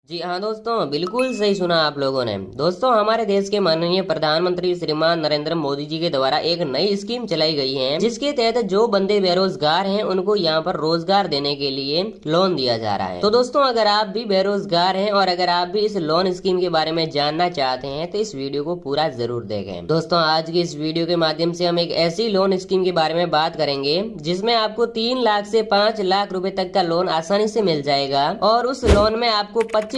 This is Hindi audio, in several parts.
जी हाँ दोस्तों, बिल्कुल सही सुना आप लोगों ने। दोस्तों, हमारे देश के माननीय प्रधानमंत्री श्रीमान नरेंद्र मोदी जी के द्वारा एक नई स्कीम चलाई गई है, जिसके तहत जो बंदे बेरोजगार हैं उनको यहाँ पर रोजगार देने के लिए लोन दिया जा रहा है। तो दोस्तों, अगर आप भी बेरोजगार हैं और अगर आप भी इस लोन स्कीम के बारे में जानना चाहते हैं तो इस वीडियो को पूरा जरूर देखें। दोस्तों, आज की इस वीडियो के माध्यम से हम एक ऐसी लोन स्कीम के बारे में बात करेंगे जिसमें आपको 3 लाख से 5 लाख रुपए तक का लोन आसानी से मिल जाएगा और उस लोन में आपको 25%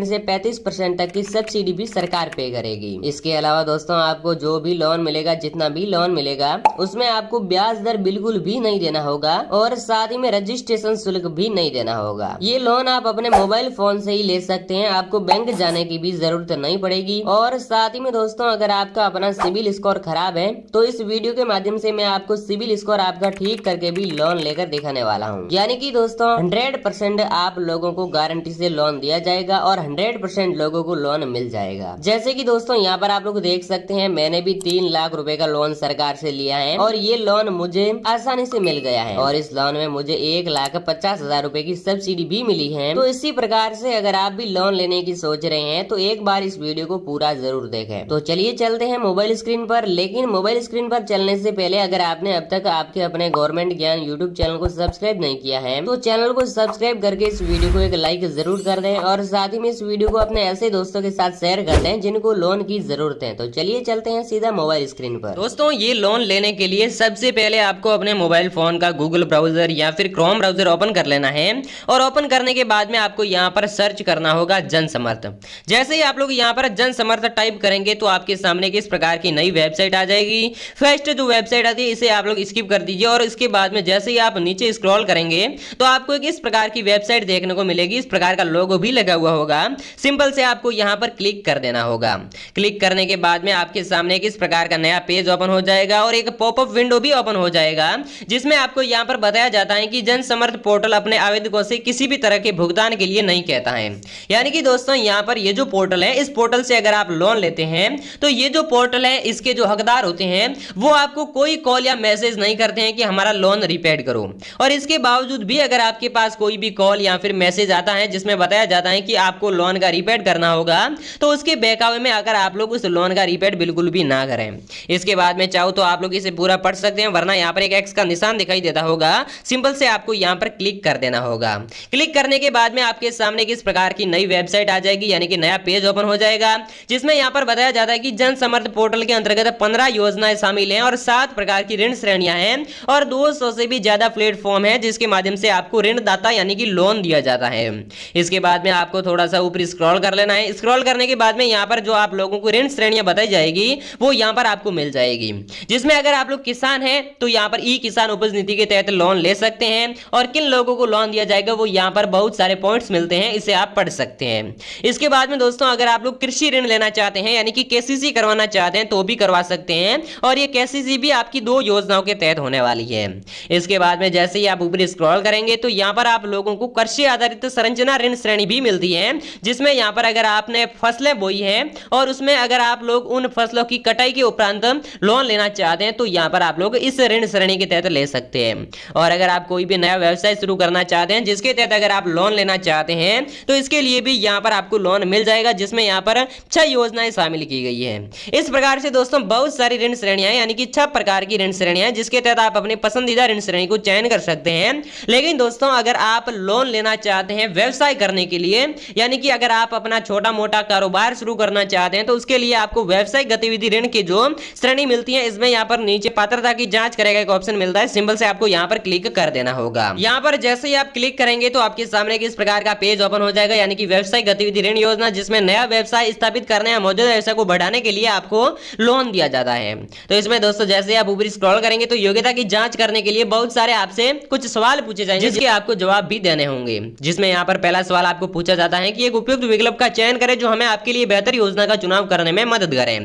से 35% तक की सब्सिडी भी सरकार पे करेगी। इसके अलावा दोस्तों, आपको जो भी लोन मिलेगा, जितना भी लोन मिलेगा, उसमें आपको ब्याज दर बिल्कुल भी नहीं देना होगा और साथ ही में रजिस्ट्रेशन शुल्क भी नहीं देना होगा। ये लोन आप अपने मोबाइल फोन से ही ले सकते हैं, आपको बैंक जाने की भी जरूरत नहीं पड़ेगी। और साथ ही में दोस्तों, अगर आपका अपना सिविल स्कोर खराब है तो इस वीडियो के माध्यम से मैं आपको सिविल स्कोर आपका ठीक करके भी लोन लेकर दिखाने वाला हूँ। यानी कि दोस्तों 100% आप लोगों को गारंटी से लोन दिया जाएगा और 100% लोगों को लोन मिल जाएगा। जैसे कि दोस्तों यहाँ पर आप लोग देख सकते हैं, मैंने भी 3 लाख रुपए का लोन सरकार से लिया है और ये लोन मुझे आसानी से मिल गया है और इस लोन में मुझे 1,50,000 रुपए की सब्सिडी भी मिली है। तो इसी प्रकार से अगर आप भी लोन लेने की सोच रहे हैं तो एक बार इस वीडियो को पूरा जरूर देखें। तो चलिए चलते हैं मोबाइल स्क्रीन पर। लेकिन मोबाइल स्क्रीन पर चलने से पहले अगर आपने अब तक आपके अपने गवर्नमेंट ज्ञान यूट्यूब चैनल को सब्सक्राइब नहीं किया है तो चैनल को सब्सक्राइब करके इस वीडियो को एक लाइक जरूर कर दें और साथ ही में इस वीडियो को अपने ऐसे दोस्तों के साथ शेयर कर दें जिनको लोन की जरूरत है। तो चलिए चलते हैं सीधा मोबाइल स्क्रीन पर। दोस्तों, ये लोन लेने के लिए सबसे पहले आपको अपने मोबाइल फोन का गूगल ब्राउजर या फिर क्रोम ब्राउजर ओपन कर लेना है और ओपन करने के बाद में आपको यहाँ पर सर्च करना होगा जन समर्थ। जैसे ही आप लोग यहाँ पर जन समर्थ टाइप करेंगे तो आपके सामने किस प्रकार की नई वेबसाइट आ जाएगी। फर्स्ट जो वेबसाइट आती है इसे आप लोग स्किप कर दीजिए और इसके बाद में जैसे ही आप नीचे स्क्रॉल करेंगे तो आपको एक इस प्रकार की वेबसाइट देखने को मिलेगी। इस प्रकार का लोगो भी लगा हुआ होगा। सिंपल से आपको यहाँ पर क्लिक कर देना होगा। क्लिक करने के बाद में आपके सामने एक इस प्रकार का नया पेज ओपन हो जाएगा और एक पॉपअप विंडो भी ओपन हो जाएगा जिसमें आपको यहाँ पर बताया जाता है कि जन समर्थ पोर्टल अपने आवेदकों से किसी भी तरह के भुगतान के लिए नहीं कहता है। यानी कि दोस्तों यहाँ पर ये जो पोर्टल है, इस पोर्टल से अगर आप लोन लेते हैं तो ये जो पोर्टल है इसके जो हकदार होते हैं वो आपको कोई कॉल या मैसेज नहीं करते हैं कि हमारा लोन रिपेड करो। और इसके बावजूद भी अगर आपके पास कोई भी कॉल या फिर मैसेज आता है जिसमें बताया जाता है कि आपको लोन का रिपेड करना होगा तो उसके बहकावे में अगर आप लोग उस लोन का रिपेड बिल्कुल भी ना करें। इसके बाद में चाहो तो आप लोग इसे पूरा पढ़ सकते हैं, वरना यहाँ पर एक एक्स का निशान दिखाई देता होगा। सिंपल से आपको यहाँ पर क्लिक कर देना होगा। क्लिक करने के बाद में आपके सामने किस प्रकार की नई वेबसाइट आ जाएगी, यानी कि नया पेज ओपन हो जाएगा जिसमें यहाँ पर बताया जाता है कि जन समर्थ पोर्टल के अंतर्गत 15 योजनाएं शामिल हैं और 7 प्रकार की ऋण श्रेणियां हैं और 200 से भी ज्यादा प्लेटफॉर्म है जिसके माध्यम से आपको ऋण दाता यानी कि लोन दिया जाता है। इसके बाद में आपको थोड़ा सा ऊपर स्क्रॉल कर लेना है। स्क्रॉल करने के बाद में यहाँ पर जो आप लोगों को ऋण श्रेणियां बताई जाएगी वो यहाँ पर आपको मिल जाएगी, जिसमें अगर आप लोग किसान हैं तो यहाँ पर ई किसान उपज नीति के तहत लोन ले सकते हैं और किन लोगों को लोन दिया जाएगा वो यहाँ पर बहुत सारे पॉइंट्स मिलते हैं, इसे आप पढ़ सकते हैं। इसके बाद में दोस्तों, अगर आप लोग कृषि ऋण लेना चाहते हैं यानी कि केसीसी करवाना चाहते हैं तो भी करवा सकते हैं और ये केसीसी भी आपकी 2 योजनाओं के तहत होने वाली है। इसके बाद में जैसे ही आप ऊपर स्क्रॉल करेंगे तो यहाँ पर आप लोगों को कृषि आधारित संरचना ऋण श्रेणी भी मिलती है, जिसमें यहाँ पर अगर आपने फसलें बोई है और उसमें अगर आप लोग उन फसलों की कटाई के उपरांत लोन लेना चाहते हैं तो यहाँ पर आप लोग इस ऋण श्रेणी के तहत ले सकते हैं। और अगर आप कोई भी नया व्यवसाय शुरू करना चाहते हैं जिसके तहत अगर आप लोन लेना चाहते हैं तो इसके लिए भी यहाँ पर आपको लोन मिल जाएगा, जिसमें यहाँ पर 6 योजनाएं शामिल की गई है। इस प्रकार से दोस्तों बहुत सारी ऋण श्रेणियां यानी कि 6 प्रकार की ऋण श्रेणियां जिसके तहत आप अपने पसंदीदा ऋण श्रेणी को चयन कर सकते हैं। लेकिन दोस्तों, अगर आप लोन लेना चाहते हैं व्यवसाय करने के लिए, यानी कि अगर आप अपना छोटा मोटा कारोबार शुरू करना चाहते हैं तो उसके लिए आपको व्यवसायिक गतिविधि ऋण की जो श्रेणी मिलती है इसमें यहाँ पर नीचे पात्रता की जांच करेगा एक ऑप्शन मिलता है। सिंपल से आपको यहाँ पर क्लिक कर देना होगा। यहाँ पर जैसे ही आप क्लिक करेंगे तो आपके सामने इस प्रकार का पेज ओपन हो जाएगा, यानी कि व्यवसायिक गतिविधि ऋण योजना, जिसमें नया व्यवसाय स्थापित करने या मौजूदा व्यवसाय को बढ़ाने के लिए आपको लोन दिया जाता है। तो इसमें दोस्तों जैसे आप ऊपर स्क्रॉल करेंगे तो योग्यता की जांच करने के लिए बहुत सारे आपसे कुछ सवाल पूछे जाएंगे जिसके आपको जवाब भी देने होंगे। जिसमें यहाँ पर पहला सवाल आपको पूछा जाता है कि एक उपयुक्त विकल्प का चयन करें जो हमें आपके लिए बेहतर योजना का चुनाव करने में मदद करे।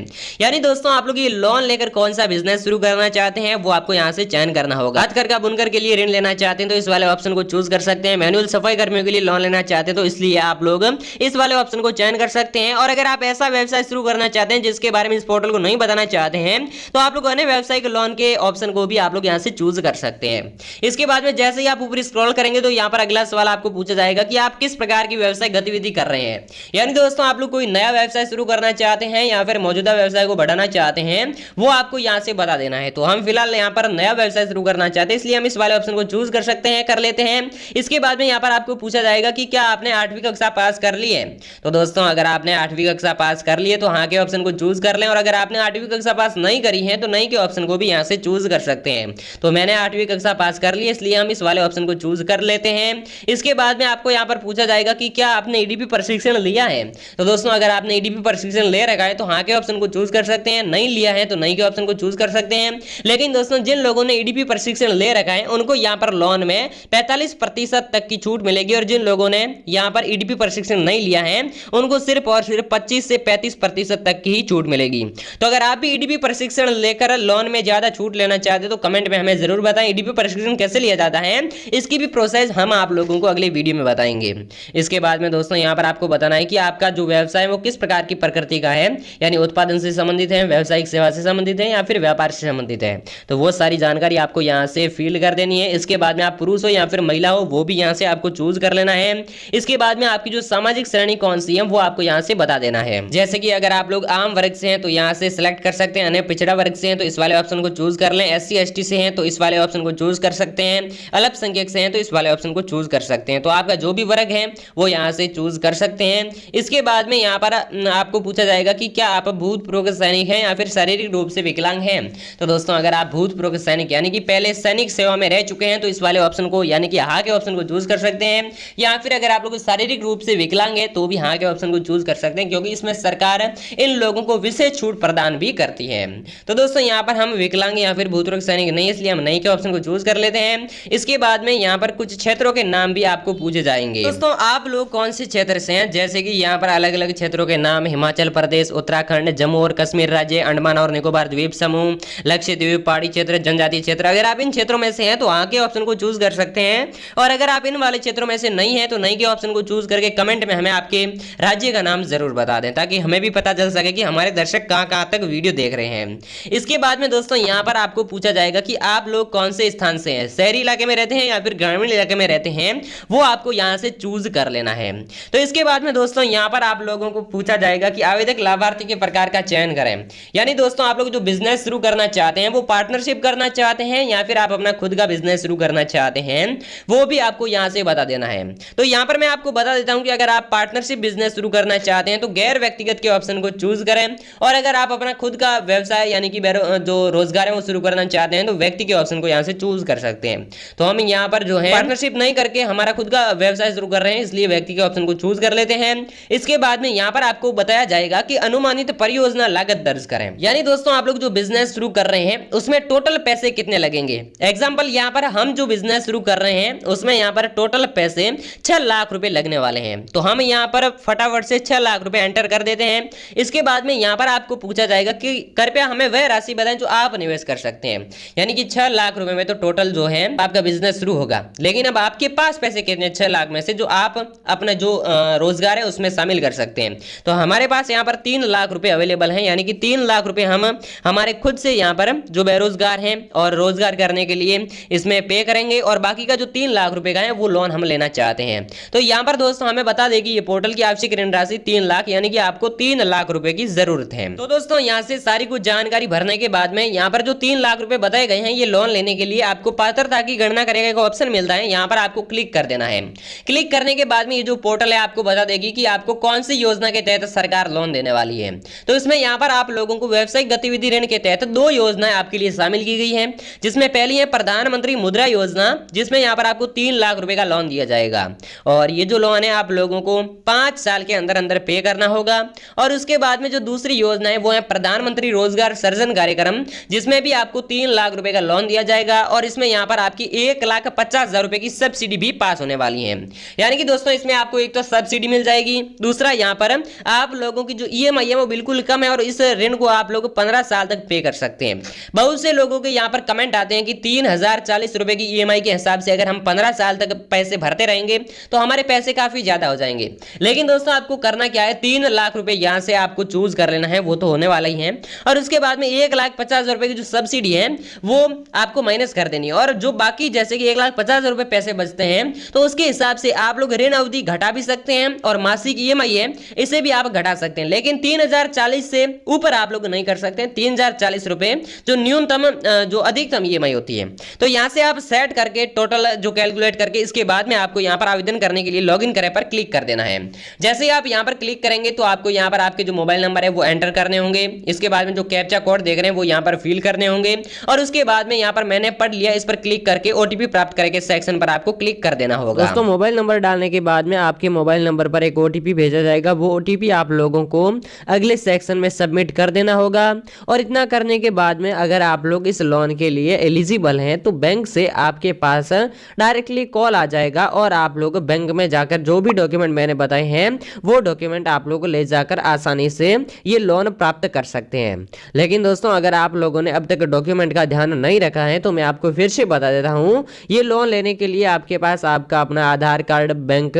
यानी दोस्तों, आप लोग ये लोन लेकर कौन सा बिजनेस शुरू करना चाहते हैं वो आपको यहाँ से चयन करना होगा। हथकरघा बुनकर के लिए ऋण लेना चाहते हैं तो इस वाले ऑप्शन को चूज कर सकते हैं। मैनुअल सफाई कर्मियों के लिए लोन लेना चाहते हैं तो इसलिए आप लोग इस वाले ऑप्शन को चयन कर सकते हैं। और अगर आप ऐसा व्यवसाय शुरू करना चाहते हैं जिसके बारे में इस पोर्टल को नहीं बताना चाहते हैं तो आप लोग अन्य व्यवसायिक लोन के ऑप्शन को भी आप लोग यहाँ से चूज कर सकते हैं। इसके बाद में जैसे ही आप ऊपर स्क्रॉल करेंगे तो यहाँ पर अगला सवाल आपको पूछा जाएगा कि आप किस प्रकार की व्यवसायिक गतिविधि कर रहे हैं। यानी दोस्तों आप लोग कोई नया व्यवसाय शुरू करना चाहते हैं या फिर मौजूदा व्यवसाय को बढ़ाना चाहते हैं, वो आपको यहाँ से बता देना है। तो हम फिलहाल यहाँ पर नया व्यवसाय शुरू करना चाहते हैं, इसलिए हम इस वाले ऑप्शन को चूज कर सकते हैं, कर लेते हैं। इसके बाद में यहाँ पर आपको पूछा जाएगा कि क्या आपने 8वीं कक्षा पास कर ली है। तो दोस्तों अगर आपने 8वीं कक्षा पास कर ली है तो हाँ के ऑप्शन को चूज कर लें, और अगर आपने 8वीं कक्षा पास नहीं करी है तो नहीं के ऑप्शन को भी यहाँ से चूज कर सकते हैं। तो मैंने 8वीं कक्षा पास कर ली है, इसलिए हम इस वाले ऑप्शन को चूज कर लेते हैं। इसके बाद में आपको यहाँ पर पूछा जाएगा कि क्या आपने ईडीपी प्रशिक्षण लिया है। तो दोस्तों अगर आपने ईडीपी प्रशिक्षण ले रखा है तो हाँ के ऑप्शन को चूज कर सकते हैं, नहीं लिया है तो नहीं के ऑप्शन को चूज कर सकते हैं। लेकिन दोस्तों जिन लोगों ने ईडीपी प्रशिक्षण ले रखा है उनको यहाँ पर लोन में 45% तक की छूट मिलेगी, और जिन लोगों ने यहाँ पर ईडीपी प्रशिक्षण नहीं लिया है उनको सिर्फ और सिर्फ 25 से 35% तक की ही छूट मिलेगी। तो अगर आप भी ईडीपी प्रशिक्षण लेकर लोन में ज्यादा छूट लेना चाहते तो कमेंट में हमें जरूर बताएं ईडीपी प्रशिक्षण कैसे लिया जाता है, इसकी भी प्रोसेस हम आप लोगों को अगले वीडियो में बताएंगे। इसके बाद में दोस्तों यहाँ पर आपको बताना है कि आपका जो व्यवसाय है वो किस प्रकार की प्रकृति का है, यानी उत्पादन से संबंधित है, व्यावसायिक सेवा से संबंधित है या फिर व्यापार से संबंधित है। तो वो सारी जानकारी आपको यहाँ से फिल कर देनी है। इसके बाद में आप पुरुष हो या फिर महिला हो वो भी यहाँ से आपको चूज कर लेना है। इसके बाद में आपकी जो सामाजिक श्रेणी कौन सी है वो आपको यहाँ से बता देना है। जैसे कि अगर आप लोग आम वर्ग से हैं तो यहाँ से सिलेक्ट कर सकते हैं, अन्य पिछड़ा वर्ग से हैं तो इस वाले ऑप्शन को चूज कर लें, SC ST से हैं तो इस वाले ऑप्शन को चूज कर सकते हैं, अल्पसंख्यक से हैं तो इस वाले ऑप्शन को चूज कर सकते हैं। तो आपका जो भी वर्ग है वो यहाँ से चूज कर सकते हैं। इसके बाद में यहाँ पर आपको पूछा जाएगा कि क्या आप भूतपूर्व सैनिक हैं या फिर शारीरिक रूप से विकलांग हैं। तो दोस्तों अगर आप भूतपूर्व सैनिक यानी कि पहले सैनिक सेवा में रह चुके हैं तो इस वाले ऑप्शन को यानी कि हाँ के ऑप्शन को चूज कर सकते हैं, या फिर अगर आप लोग शारीरिक रूप से विकलांग है तो भी हाँ के ऑप्शन को चूज कर सकते हैं, क्योंकि इसमें सरकार इन लोगों को विशेष छूट प्रदान भी करती है। तो दोस्तों यहाँ पर हम विकलांग या फिर भूतपूर्व सैनिक नहीं, इसलिए हम नहीं के ऑप्शन को चूज कर लेते हैं। इसके बाद में यहाँ पर कुछ क्षेत्रों के नाम भी आपको पूछे जाएंगे। दोस्तों आप लोग कौन से क्षेत्र से हैं, जैसे कि यहाँ पर अलग अलग क्षेत्रों के नाम हिमाचल प्रदेश, उत्तराखंड, जम्मू और कश्मीर राज्य, अंडमान और निकोबार द्वीप समूह, लक्षद्वीप, पहाड़ी क्षेत्र, जनजातीय क्षेत्र। अगर आप इन क्षेत्रों में से हैं तो हाँ के ऑप्शन को चूज कर सकते हैं, और अगर आप इन वाले क्षेत्रों में से नहीं है तो नहीं के ऑप्शन को चूज करके कमेंट में हमें आपके राज्य का नाम जरूर बता दें, ताकि हमें भी पता चल सके कि हमारे दर्शक कहां कहां तक वीडियो देख रहे हैं। इसके बाद में दोस्तों यहाँ पर आपको पूछा जाएगा कि आप लोग कौन से स्थान से हैं, शहरी इलाके में रहते हैं या फिर ग्रामीण इलाके में रहते हैं, वो आपको यहाँ से चूज कर लेना है। तो इसके बाद में दोस्तों यहाँ पर आप लोगों को पूछा जाएगा कि आवेदक लाभार्थी के प्रकार का चयन करें। यानी दोस्तों आप लोग जो बिजनेस शुरू करना चाहते हैं वो पार्टनरशिप करना चाहते हैं या फिर आप अपना खुद का बिजनेस शुरू करना चाहते हैं, वो भी आपको यहाँ से बता देना है। तो यहाँ पर मैं आपको बता देता हूँ कि अगर आप पार्टनरशिप बिजनेस शुरू करना चाहते हैं तो गैर व्यक्तिगत के ऑप्शन को चूज करें, और अगर आप अपना खुद का व्यवसाय यानी कि जो रोजगार है वो शुरू करना चाहते हैं तो व्यक्ति के ऑप्शन को यहाँ से चूज कर सकते हैं। तो हम यहाँ पर जो है पार्टनरशिप नहीं करके हमारा खुद का व्यवसाय शुरू कर रहे हैं, इसलिए व्यक्ति के ऑप्शन को चूज कर लेते हैं। इसके बाद में यहाँ पर आपको बताया जाएगा कि अनुमानित परियोजना लागत दर्ज करें। यानी दोस्तों आप लोग जो बिजनेस शुरू कर रहे हैं उसमें टोटल पैसे कितने लगेंगे। एग्जाम्पल यहाँ पर हम जो बिजनेस शुरू कर रहे हैं उसमें यहाँ पर टोटल पैसे 6 लाख रुपए लगने वाले हैं, तो हम यहाँ पर फटाफट से 6 लाख रुपए एंटर कर देते हैं। इसके बाद में यहाँ पर आपको पूछा जाएगा कि कृपया हमें वह राशि बताएं जो आप निवेश कर सकते हैं। यानी कि 6 लाख रुपए में तो टोटल जो है आपका बिजनेस शुरू होगा, लेकिन अब आपके पास पैसे कितने 6 लाख में से जो आप अपना जो रोजगार है उसमें शामिल कर सकते हैं। तो हमारे पास यहाँ पर 3 लाख रुपए अवेलेबल हैं, यानी कि 3 लाख रुपए हम हमारे खुद से यहाँ पर जो बेरोजगार हैं और रोजगार करने के लिए इसमें पे करेंगे, और बाकी का जो 3 लाख रुपए का है वो लोन हम लेना चाहते हैं। तो यहाँ पर दोस्तों हमें बता दें कि ये पोर्टल की आवश्यक ऋण राशि 3 लाख, यानी कि आपको 3 लाख रुपए की जरूरत है। तो दोस्तों यहाँ से सारी कुछ जानकारी भरने के बाद में यहाँ पर जो 3 लाख रुपए बताए गए हैं ये लोन लेने के लिए आपको पात्रता की गणना करेगा एक ऑप्शन मिलता है, यहाँ पर आपको क्लिक कर देना है। क्लिक करने के बाद में ये जो पोर्टल है आपको बता देगी कि आपको कौन सी योजना के तहत सरकार लोन देने वाली है। तो इसमें यहाँ पर आप लोगों को व्यावसायिक गतिविधि ऋण के तहत 2 योजनाएं आपके लिए शामिल की गई है, जिसमें पहली है प्रधानमंत्री मुद्रा योजना, जिसमें यहाँ पर आपको 3 लाख रुपए का लोन दिया जाएगा, और ये जो लोन है आप लोगों को 5 साल के अंदर अंदर पे करना होगा। और उसके बाद में जो दूसरी योजना है वो है प्रधानमंत्री रोजगार सृजन कार्यक्रम, जिसमें भी आपको 3 लाख रुपए का लोन दिया जाएगा, और इसमें यहाँ पर आपकी 1,50,000 रुपए की सब्सिडी भी पास होने वाली है। यानी कि दोस्तों इसमें आपको एक तो सब्सिडी मिल जाएगी, दूसरा यहाँ पर आप लोगों की जो EMI है वो बिल्कुल कम है, और इस ऋण को आप लोग 15 साल तक पे कर सकते हैं। बहुत से लोगों के यहाँ पर कमेंट आते हैं कि 3040 रुपए की EMI के हिसाब से अगर हम 15 साल तक पैसे भरते रहेंगे तो हमारे पैसे काफी ज्यादा हो जाएंगे। लेकिन दोस्तों आपको करना क्या है, 3 लाख रुपए यहाँ से आपको चूज कर लेना है, वो तो होने वाला ही है, और उसके बाद में 1,50,000 रुपए की जो सब्सिडी है वो आपको माइनस कर देनी है, और जो बाकी जैसे कि 1,50,000 रुपए पैसे बचते हैं तो उसके हिसाब से आप लोग ऋण अवधि घटा भी सकते हैं और मासिक ईएमआई है इसे भी आप घटा सकते हैं, लेकिन 3040 से ऊपर आप लोग नहीं कर सकते। 3040 रुपए जो न्यूनतम जो अधिकतम ईएमआई होती है। तो यहां से आप सेट करके टोटल जो कैलकुलेट करके इसके बाद में आपको यहां पर आवेदन करने के लिए लॉगिन करे पर क्लिक कर देना है। जैसे ही आप यहां पर क्लिक करेंगे तो आपको यहां पर आपके जो मोबाइल नंबर है वो एंटर करने होंगे। इसके बाद में जो कैप्चा कोड देख रहे हैं वो यहां पर फिल करने होंगे और उसके बाद में यहां पर मैंने पढ़ लिया इस पर क्लिक करके ओटीपी प्राप्त करके सेक्शन पर आपको क्लिक कर देना होगा। दोस्तों मोबाइल नंबर डालने के बाद में आपके मोबाइल नंबर पर एक ओटीपी भेजा जाएगा। वो ओटीपी आप लोगों को अगले सेक्शन में सबमिट कर देना होगा और इतना करने के बाद में अगर आप लोग इस लोन के लिए एलिजिबल हैं तो बैंक से आपके पास डायरेक्टली कॉल आ जाएगा और आप लोग बैंक में जाकर जो भी डॉक्यूमेंट मैंने बताए हैं वो डॉक्यूमेंट आप लोग ले जाकर आसानी से ये लोन प्राप्त कर सकते हैं। लेकिन दोस्तों अगर आप लोगों ने अब तक डॉक्यूमेंट का ध्यान नहीं रखा है तो मैं आपको फिर से बता देता हूं, ये लोन लेने के लिए आपके पास आपका अपना आधार कार्ड, बैंक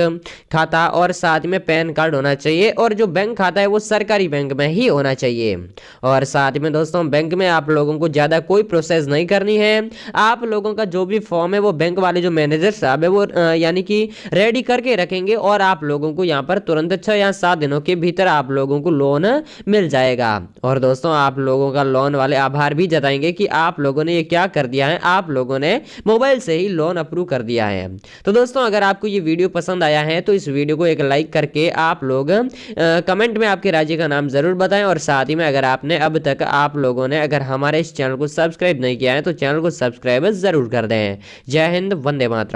खाता और साथ में पैन कार्ड होना चाहिए और जो बैंक खाता है वो सरकारी बैंक में ही होना चाहिए। और साथ में दोस्तों बैंक में आप लोगों को ज्यादा कोई प्रोसेस नहीं करनी है। आप लोगों का जो भी फॉर्म है वो बैंक वाले जो मैनेजर साहब है वो यानी कि रेडी करके रखेंगे और आप लोगों को यहाँ पर तुरंत 6 या 7 दिनों के भीतर आप लोगों को लोन मिल जाएगा। और दोस्तों आप लोगों का लोन वाले आभार भी जताएंगे कि आप लोगों ने ये क्या कर दिया है, आप लोगों ने मोबाइल से ही लोन अप्रूव कर दिया है। तो दोस्तों अगर आपको ये वीडियो पसंद आया है तो इस वीडियो को एक लाइक करके आप लोग कमेंट में आपके राज्य का नाम जरूर बताएं और साथ ही में अगर आपने अब तक आप लोगों ने अगर हमारे इस चैनल को सब्सक्राइब नहीं किया है तो चैनल को सब्सक्राइब जरूर कर दें। जय हिंद, वंदे मातरम।